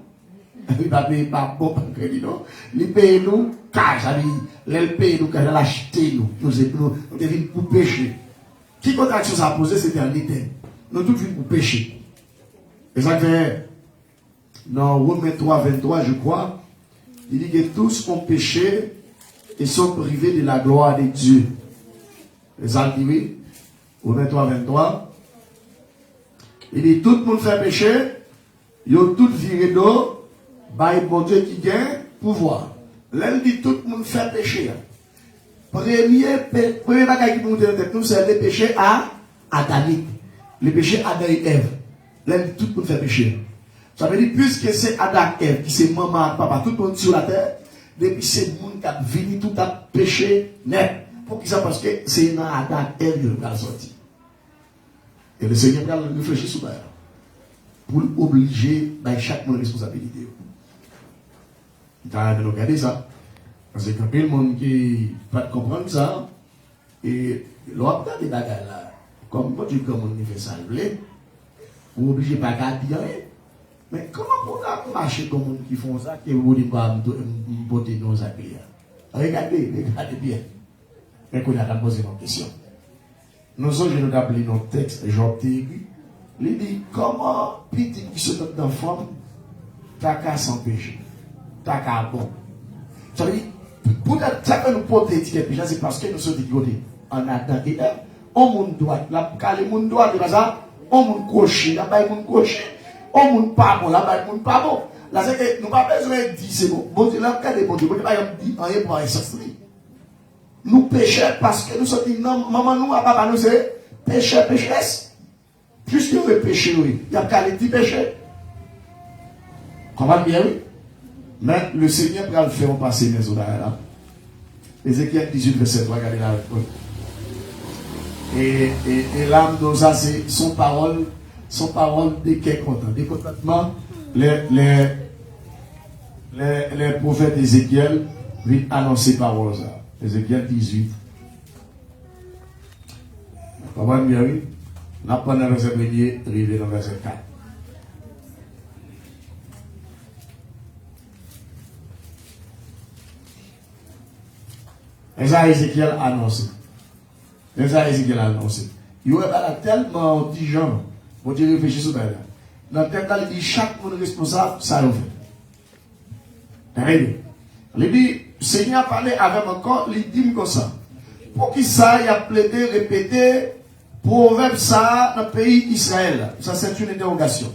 Il va payer par bon crédit non. Il paye nous cash, ça veut dire il paye nous cash, il achète nous. Nous devons pour pécher. Qui contraction ça a posé, c'était un éternel. Nous tous venons pour pécher. Et ça fait, dans Romains 3, 23, je crois, il dit que tous ont péché et sont privés de la gloire de Dieu. Et ça dit oui, Romains 3, 23. Il dit tout le monde fait péché, ils ont tout viré d'eau, bah, bon Dieu qui gagne pouvoir. Là, il dit tout le monde fait péché. Premier bagage qui nous donne de nous, c'est le péché à Adamique. Le péché à Adam et Ève. Là, il dit tout le monde fait péché. Ça veut dire, puisque c'est Adam et Ève, qui c'est maman, papa, tout le monde sur la terre, depuis c'est le monde qui a venu tout à péché net. Pour qui ça? Parce que c'est dans Adam et Ève qui a sorti. Et le Seigneur va réfléchir sur ça. Pour obliger chaque monde responsabilité. Il a regardé ça. Parce que quand il y a des gens qui ne peuvent pas comprendre ça, et l'on des bagages là, comme quand tu fait ça, vous obligez pas à dire, mais comment vous marcher comme les gens qui font ça, que vous dites pas me botter dans les appels? Regardez bien. Mais qu'on a posé une question. Nous autres, je nous appelé notre texte, Job Théru, il dit comment petit qui se donne d'enfant, t'as qu'à sans péché, t'as qu'à bon. Ça veut dire, pour ça que nous portons l'étiquette péché, c'est parce que nous sommes dégoûtés en Adam et Ève. On monde droit, là, quand le monde droit, c'est ça, on monde coché, là-bas, il monde coché, on monde pas bon, là-bas, il monde pas bon. Là, c'est que nous n'avons pas besoin de dire c'est bon. Bon Dieu, là, regardez, bon Dieu, bon Dieu, pas dit rien pour un sens. Nous péchons parce que nous sommes dit, non, maman, nous, papa, nous, c'est péché, pécheresse. Puisque nous péché, oui, il y a qu'à les dire péché. Comment bien, oui? Mais le Seigneur va le faire passer mes oreilles là. Ézéchiel 18, verset 3, regardez là. Et l'âme de ça, c'est son parole de quel content. Des contentements, les prophètes Ézéchiel viennent annoncer parole ça. Ézéchiel 18. Comment bien, oui? Nous apprenons le verset 1er, arrivé dans le verset 4. Ézéchiel a annoncé. Ézéchiel a annoncé. Il y a tellement de gens, pour dire réfléchir sur ça. Dans le temps, il dit chaque monde responsable, ça le fait. Il dit, Seigneur parlait avec encore, il dit comme ça. Pour qui ça, il a plaidé, répété, proverbe ça dans le pays d'Israël. Ça, c'est une interrogation.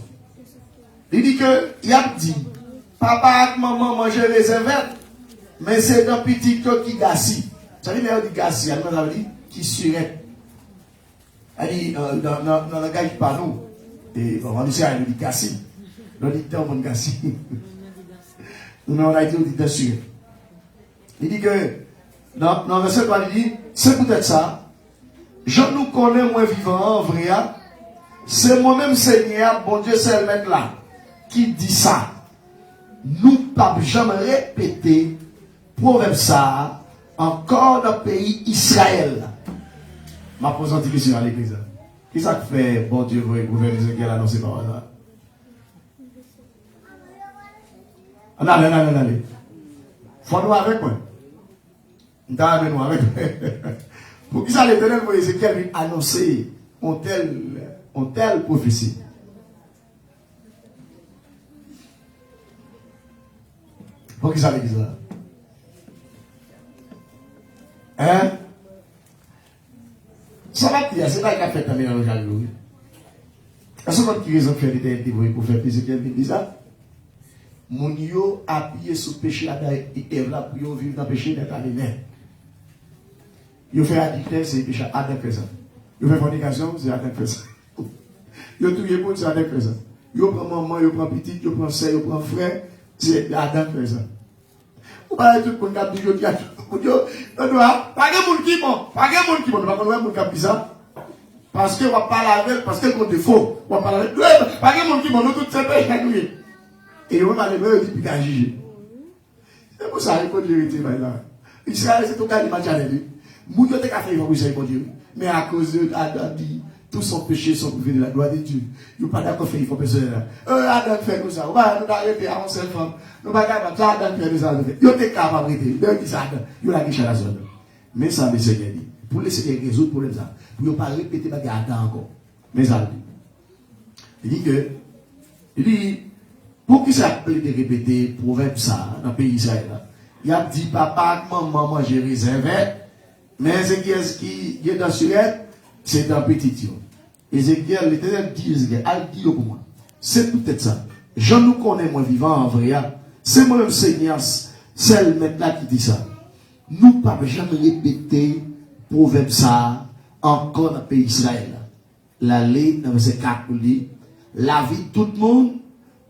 Il dit que, il a dit, papa et maman mangent les éveils, mais c'est dans petit qui gassi. Ça veut dire gassi, ça veut dire qui surette. Elle dit, dans le langage par nous, et on dit ça, il dit gassi. On dit, on dit gassi. Nous, on a dit, on dit surette. Il dit que, dans le verset 3, il dit, c'est peut-être ça. Je nous connais moins vivant, en vrai. C'est moi-même, Seigneur, bon Dieu, c'est le mec là, qui dit ça. Nous ne pouvons jamais répéter proverbe ça encore dans le pays Israël. Ma pose une question à l'église. Qui ça fait, bon Dieu, vous gouverner qui a annoncé par là? Allez. Faut nous avec moi. Nous avec nous avec. Pour qui ça l'Éternel pour Ézéchiel annoncer une telle prophétie. Pour qui ça l'église là? Hein? Ça va dire, c'est pas qu'il a fait un mélange à l'eau. Est-ce que qui raison faire l'éternité pour faire plaisir qu'il dit ça? Mon yo appuyé sur le péché Adam et Ève là pour vivre dans le péché d'être animé. Yo fait addiction, c'est le péché Adam fait ça. Yo fait fornication, c'est Adam fait ça. Yo touye pour c'est Adam fait ça. Yo prend maman, yo prend petit, yo prend sœur, yo prend frère, c'est Adam fait ça. Ou pas tout le monde qui a toujours dit à tout le monde, on doit pas de monde qui bon, pas de monde qui bon, on va pas de monde qui a dit ça. Parce que on va pas avec, parce que le défaut, on va pas avec, pas de monde qui bon, nous tous ces péchés. Et on va les voir, il dit, juger. C'est pour ça qu'il faut dire, Israël, c'est tout cas de match à l'église. Moun yo te ka fait pour Israël, bon Dieu. Mais à cause de Adam dit, tous son péché sont privés de la gloire de Dieu. Ils pas d'accord faire, il faut personne là. Adam fait comme ça. On va nous arrêter à 11 femmes. Nous pas capable, ça Adam fait ça. Yo te capable arrêter. Ils disent Adam, yo la guiche à la zone. Mais ça, le Seigneur dit, pour laisser résoudre le problème ça, pour ne pas répéter bagarre Adam encore. Mais ça dit. Il dit, pour qui ça peut te répéter proverbe ça dans le pays Israël? Il a dit papa, maman, j'ai réservé, mais Ézéchiel qui est dans Surette, c'est dans petit. Ézéchiel, l'Éternel dit Ézéchiel, elle dit pour moi. C'est peut-être ça. Je nous connais moi vivant en vrai. C'est moi-même Seigneur, c'est le maître là qui dit ça. Nous ne pouvons jamais répéter proverbe ça encore dans le pays Israël. L'aller dans verset 4 pour dire, la vie de tout le monde,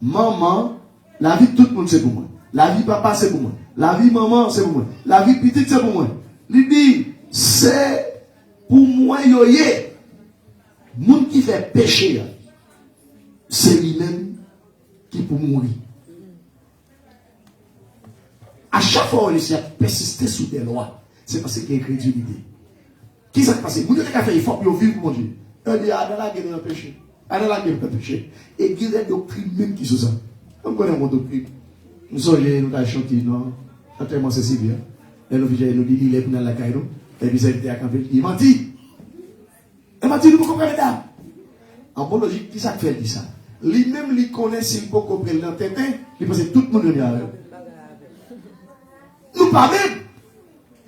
maman, la vie de tout le monde c'est pour moi. La vie papa c'est pour moi. La vie maman c'est pour moi. La vie petite c'est pour moi. Il dit, c'est pour moi yoye. Moun qui fait péché, c'est lui-même qui peut mourir. À chaque fois on essaie de persister sous des lois, c'est parce qu'il y a incrédulité. Qui s'est passé? Vous devez faire effort pour vivre pour mon Dieu. On dit, ah, dans la guerre, il y a un péché. Ah, dans la guerre, il y a un péché. Et il y a des doctrines même qui sont ça. On connaît mon doctrine. Nous sommes, nous avons chanté, non? Actuellement, c'est si bien. Et nous nous dit, il est pour la caille, et puis ça a été accompagné. Il mentit. Il mentit, nous comprenons ça. En bonne logique, qui ça fait dit ça? Lui-même, il connaît s'il peut comprendre l'entêté, il pense que tout le monde est avec. Nous pas même.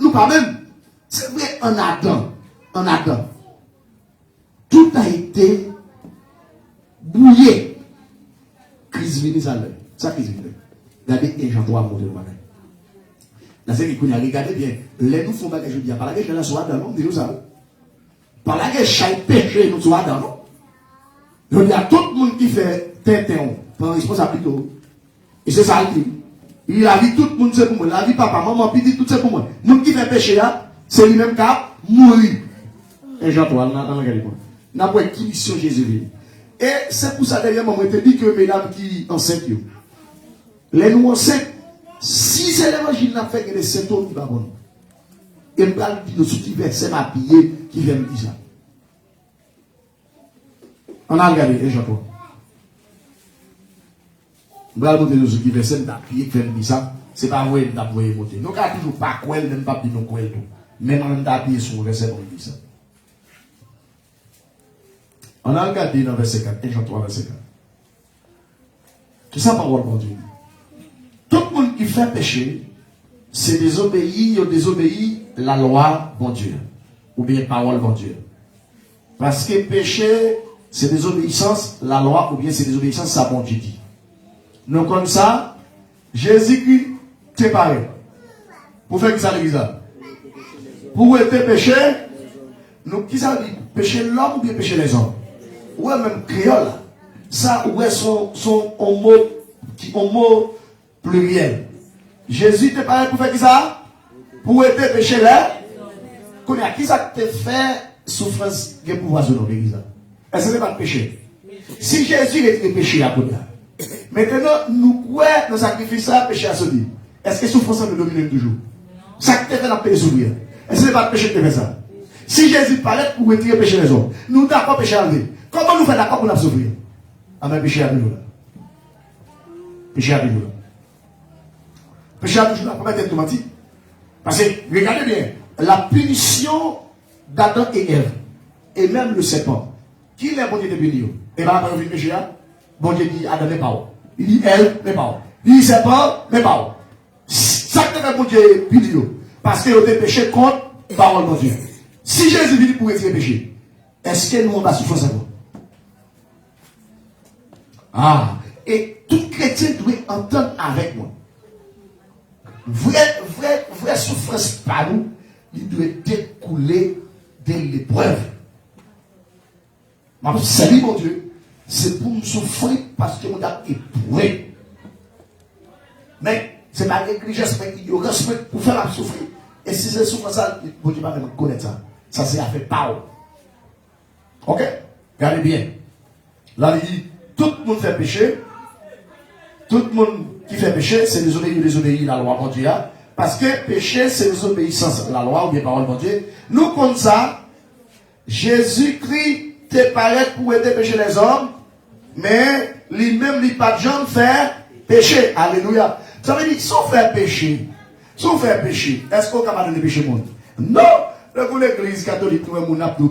Nous pas même. C'est vrai, en Adam. Tout a été bouillé. Crise venue à l'heure. Ça, crise venue. Regardez, et j'en dois monter le matin. La série qu'on a regardé bien. Les nous font bagage, je dis, par la gueule, je la sois dans l'homme, dis-nous ça. Par la gueule, chaque péché, nous sois dans l'homme. Il y a tout le monde qui fait tintin, par responsabilité. Et c'est ça, il dit. Il a vu tout le monde, c'est pour moi. La vie papa, maman, petit, tout c'est pour moi. Le monde qui fait péché, c'est lui-même qui a mouru. Et j'entends, dans le gars, n'a pas qui mission Jésus. Et c'est pour ça, d'ailleurs, moi, je te dis que mesdames qui enseignent, les nous enseignent, si c'est l'évangile n'a fait que les symptômes qui va bon. Et je vais dire ce qui verset m'a pillé, qui vient me dire ça. On a regardé, et j'entends. Je vais montrer ce qui verset m'a pillé, qui vient me dire ça. C'est pas vrai, nous avons monter. Nous n'avons toujours pas quoi, même pas dire nous quoi tout. Même on a appuyé sur le verset pour dire ça. On a regardé dans verset 4, et Jean 3, verset 4. C'est ça parole pour Dieu. Tout le monde qui fait péché, c'est désobéir la loi bon Dieu. Ou bien parole bon Dieu. Parce que péché, c'est désobéissance la loi, ou bien c'est désobéissance sa bon Dieu dit. Donc comme ça, Jésus-Christ t'est pareil. Pour faire qui ça l'église là? Pour être péché, nous qui ça dit? Pécher l'homme ou bien pécher les hommes? Ouais, même créole. Ça, ouais, son homo pluriel. Jésus t'est pareil pour faire qui ça? Pour aider péché là, qui ça te fait souffrance de pouvoir sur l'église? Est-ce que ce n'est pas le péché? Si Jésus est le péché à côté, maintenant nous croyons dans le sacrifice là, péché à sauver. Est-ce que souffrance nous domine toujours? Ça te fait la paix souffrir. Est-ce que ce n'est pas le péché qui te fait ça? Si Jésus parlait pour retirer le péché des hommes, nous d'accord péché à enlever. Comment nous faisons d'accord pour nous souffrir? Ah mais péché à toujours là. Péché à toujours là. Péché à toujours là. Pourquoi être automatique? Parce que, regardez bien, la punition d'Adam et Ève, et même le serpent, qui l'a bon Dieu de punir? Et bien, après, le péché, bon Dieu dit Adam n'est pas où. Il dit Ève n'est pas où. Il dit serpent n'est pas où. Ça que fait bon Dieu punir. Parce qu'il a été péché contre parole de Dieu. Si Jésus vient pour retirer le péché, est-ce que nous on va souffrir ça? Ah, et tout chrétien doit entendre avec moi. Vraie souffrance par nous, il doit découler de l'épreuve. Ma salut, mon Dieu, c'est pour nous souffrir parce qu'on a éprouvé. Mais c'est pas négligence, mais ignorance pour faire la souffrir. Et si c'est souffrance, ça, mon Dieu va me connaître ça. Ça, c'est affaire parole. Ok? Regardez bien. Là, il dit, tout le monde fait péché. Tout le monde qui fait péché, c'est désobéir à la loi de Dieu. Parce que péché, c'est désobéissance à la loi ou bien parole de Dieu. Nous, comme ça, Jésus-Christ te paraît pour aider pécher les hommes, mais lui-même, il n'a pas de gens faire péché. Alléluia. Ça veut dire, si on fait péché, est-ce qu'on va donner péché au monde? Non! Pour l'église catholique, nous avons un peu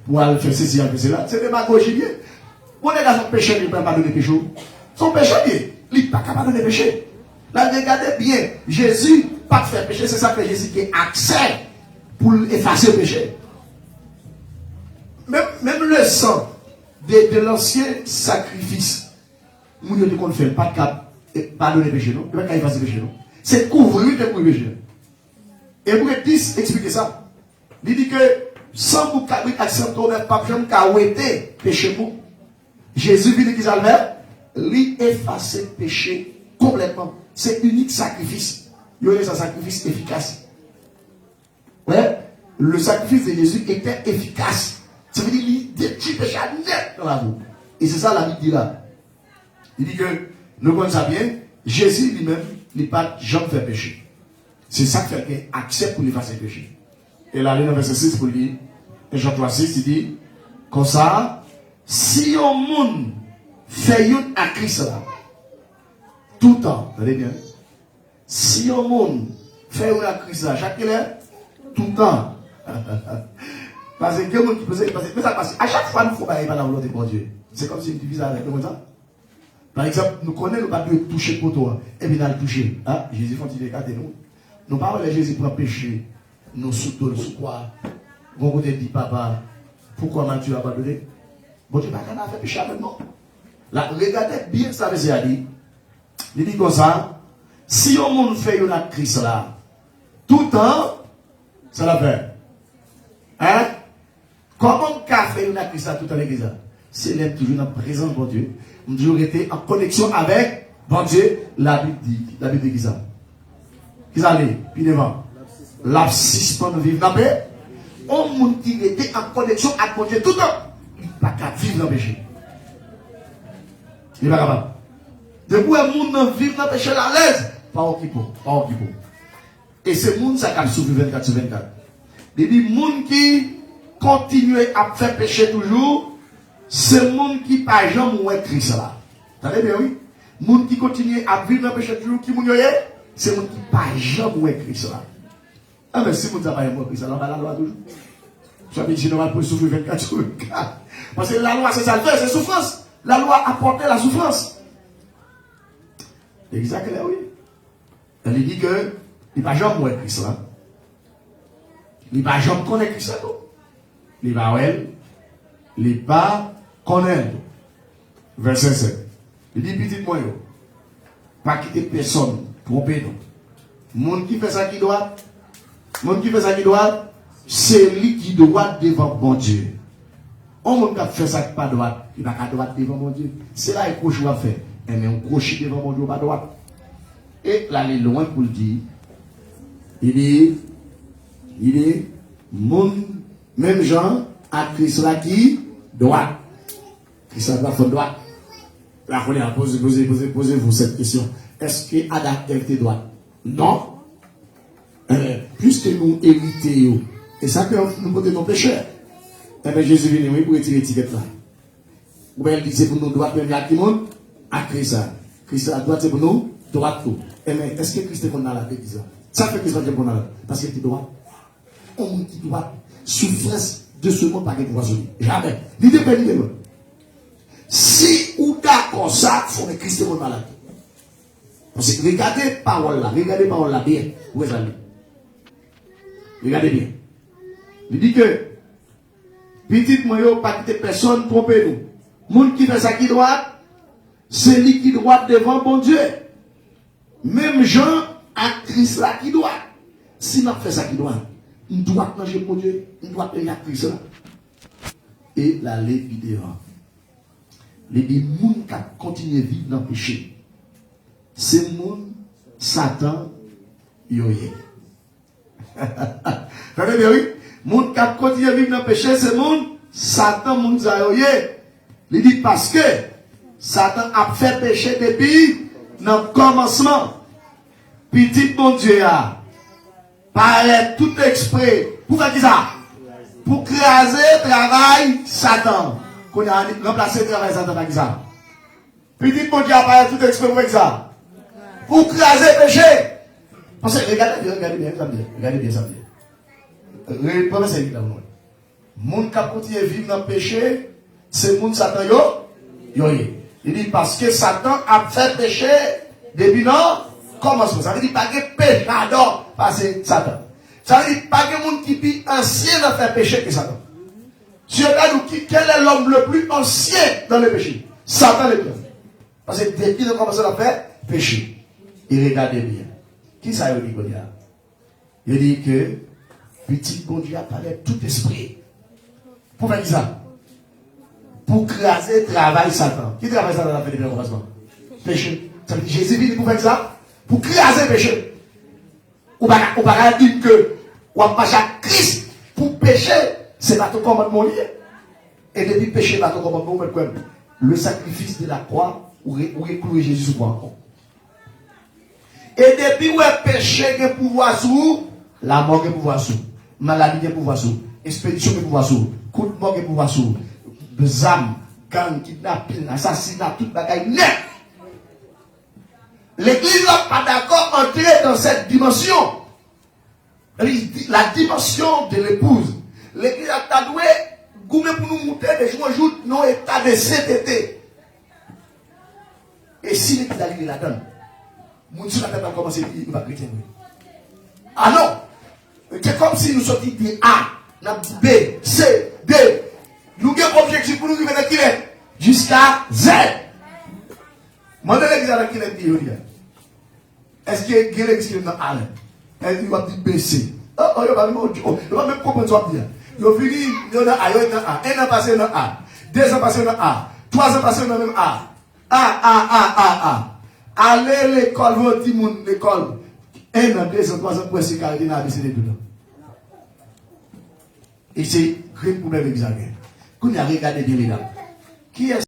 pour aller faire ceci, faire cela. C'est démagogie. On est dans son péché, il ne peut pas donner péché. Son péché, il n'est pas capable de donner péché. Là, regardez bien, Jésus, pas de faire péché, c'est ça que Jésus qui a accès pour effacer le péché. Même le sang de l'ancien sacrifice, nous ne pouvons faire pas de cap, pas donner péché, non? Il ne peut pas effacer le péché, non? C'est couvrir le péché. Et pour 10, expliquer ça. Il dit que sans vous cabrit accent, on n'a pas besoin de péché. Jésus vit l'église Albert, lui effacer le péché complètement. C'est unique sacrifice. Il y a un sacrifice efficace. Ouais, le sacrifice de Jésus était efficace. Ça veut dire qu'il détruit le péché net dans la vie. Et c'est ça la Bible dit là. Il dit que, nous connaissons ça bien, Jésus lui-même, il n'a pas jamais fait péché. C'est ça qui fait qu'il accepte pour lui effacer le péché. Et là, le verset 6 pour lui, et Jean 3, 6, il dit, comme ça, si un monde fait une à Christ là, tout le temps, vous allez bien, si un monde fait une à Christ là, chaque heure, tout le temps, parce que quelqu'un qui peut à chaque fois, nous faut pas la volonté de Dieu. C'est comme si nous divisions avec nous ça. Par exemple, nous connaissons, nous ne pouvons pas toucher pour toi, et puis nous le toucher. Ah, Jésus faut-il écarter nous? Nous parlons de Jésus pour pécher, nous soutenons sous quoi? Bon côté dit papa, pourquoi m'as-tu abandonné? Bon Dieu, pas qu'à faire péché avec nous. Là, regardez bien ça, mais c'est dit. Il dit comme ça, si on monde fait une actrice là, tout le temps, ça la fait. Hein? Comment on fait une actrice là tout le temps l'église? C'est l'être toujours dans la présence de Dieu. On a toujours été en connexion avec bon Dieu. La Bible dit qui ça? Qui ça allait? Puis devant. L'abscisse pour nous vivre dans la paix. On monde qui était en connexion avec mon Dieu tout le temps. Il n'est pas capable de vivre dans le péché. Il n'est pas capable. Depuis un monde vivre dans le péché à l'aise, pas au kipo. Et c'est le monde qui a souffert 24 sur 24. Il dit, le monde qui continue à faire péché toujours, c'est le monde qui n'a pas jamais oué Christ là. Vous savez bien, oui? Le monde qui continue à vivre dans le péché toujours, qui c'est le monde qui n'a pas jamais oué Christ là. Ah, mais si vous n'avez pas oué Christ là, on va la loi toujours. Ça veut dire que nous pour souffrir 24 sur 24. Parce que la loi, c'est ça, c'est souffrance. La loi apporte la souffrance. Exactement, oui. Elle dit que il ne va jamais oué Christ là. Il ne va jamais connaître Christ là. Il va oué. Il va connaître. Verset 7. Il dit, petit moi, pas quitter personne, tromper non. Monde qui fait ça qui doit, c'est lui qui doit devant bon Dieu. On monde qui fait ça qui pas droit, il va pas droit devant bon Dieu. C'est là qu'il faut à faire. Mais on croche devant bon Dieu pas droit. Et là, il est loin pour le dire. Il dit, même gens, à Christ là qui droit. Christ là faut droit. Là, posez-vous cette question. Est-ce que Adam était droit? Non. Puisque nous héritons, et ça que nous portons nos pécheurs. Eh bien, Jésus vient oui, pour retirer l'étiquette là. Ou bien, il dit, c'est pour nous droit, même à qui monde? À Christ. Christ à droite, c'est pour nous droit tout. Eh bien, est-ce que Christ est qu'on a la bêtise? Ça fait Christ est qu'on a la parce qu'il est droit. On qui doit souffrance de ce monde par les pouvoirs unis. Jamais. L'idée est de si ou d'accord ça, il faut que Christ est malade. Parce que regardez parole là bien. Où est-ce que regardez bien. Il dit que petit moyen pas quitter personne tromper nous. Monde qui fait ça qui doit, c'est lui qui doit devant bon Dieu. Même Jean, actrice là qui doit. Si nous fait ça qui doit, nous doit manger pour Dieu, nous doit payer l'actrice là. Et la vidéo. Les gens qui continuent à vivre dans le péché. C'est mon Satan yoye. Vous avez bien oui? Moun qui continue à vivre dans le péché, c'est mon Satan moun yoye. Il dit parce que Satan a fait péché depuis le commencement. Petit bon Dieu a paraît tout exprès. Pour faire ça? Pour craser le travail Satan. Qu'on a remplacé le travail Satan par ça. Petit bon Dieu a paraît tout exprès pour faire ça. Pour craser le péché. Parce que regardez bien ça. Regardez ça bien. Moun qui continue à vivre dans le péché, c'est moun Satan yo. Il dit parce que Satan a fait péché depuis non commencement. Ça veut dire pas que péchador parce que Satan. Ça veut dire pas que moun qui est ancien dans faire péché que Satan. Si on regarde quel est l'homme le plus ancien dans le péché? Satan le plus. Parce que depuis qu'il a commencé à faire péché. Et regardez bien. Qui ça veut dire? Il dit que petit bon Dieu a parlé tout esprit. Pour faire ça? Pour craser le travail Satan. Qui travaille Satan dans la fin du commencement? Péché. Ça veut dire Jésus vient pour faire ça? Pour craser le péché. Ou pas dire que ou pas marcher à Christ pour pécher, c'est pas ton commandement lié. Et depuis péché, pas ton commandement, le sacrifice de la croix ou clouer Jésus sur moi. Et depuis où est péché qui est pouvoir sur, la mort qui est pouvoir sur, maladie qui est pouvoir sur, expédition qui est pouvoir sur, coup de mort qui est pouvoir sur, des âmes, gang, kidnapping, assassinat, toute bagaille net. L'église n'a pas d'accord entrer dans cette dimension. La dimension de l'épouse. L'église a doué, goumé pour nous monter des jours en jour, non état de CTT. Et si l'église a lié là-dedans, mon Dieu n'a pas commencé, il va chrétien. Ah non! C'est comme si nous sortions de A, B, C, D. Nous avons un objectif pour nous qui est jusqu'à Z. Moi, je l'église à qui est dit. Est-ce qu'il y a une église qui est dans A? Elle dit, il va dire B, C. Oh, il va même comprendre ce qu'il y a. Il va finir, il y en a A, il y en a A. 1 an passé dans A. 2 ans passé dans A. 3 ans passé dans même A. A. Allez l'école, votre petit monde, l'école. 1 an, 2 ans, 3 ans, pour essayer de garder dans l'ABCD dedans. Et c'est un problème exagéré. Quand on a regardé bien les dames, qui est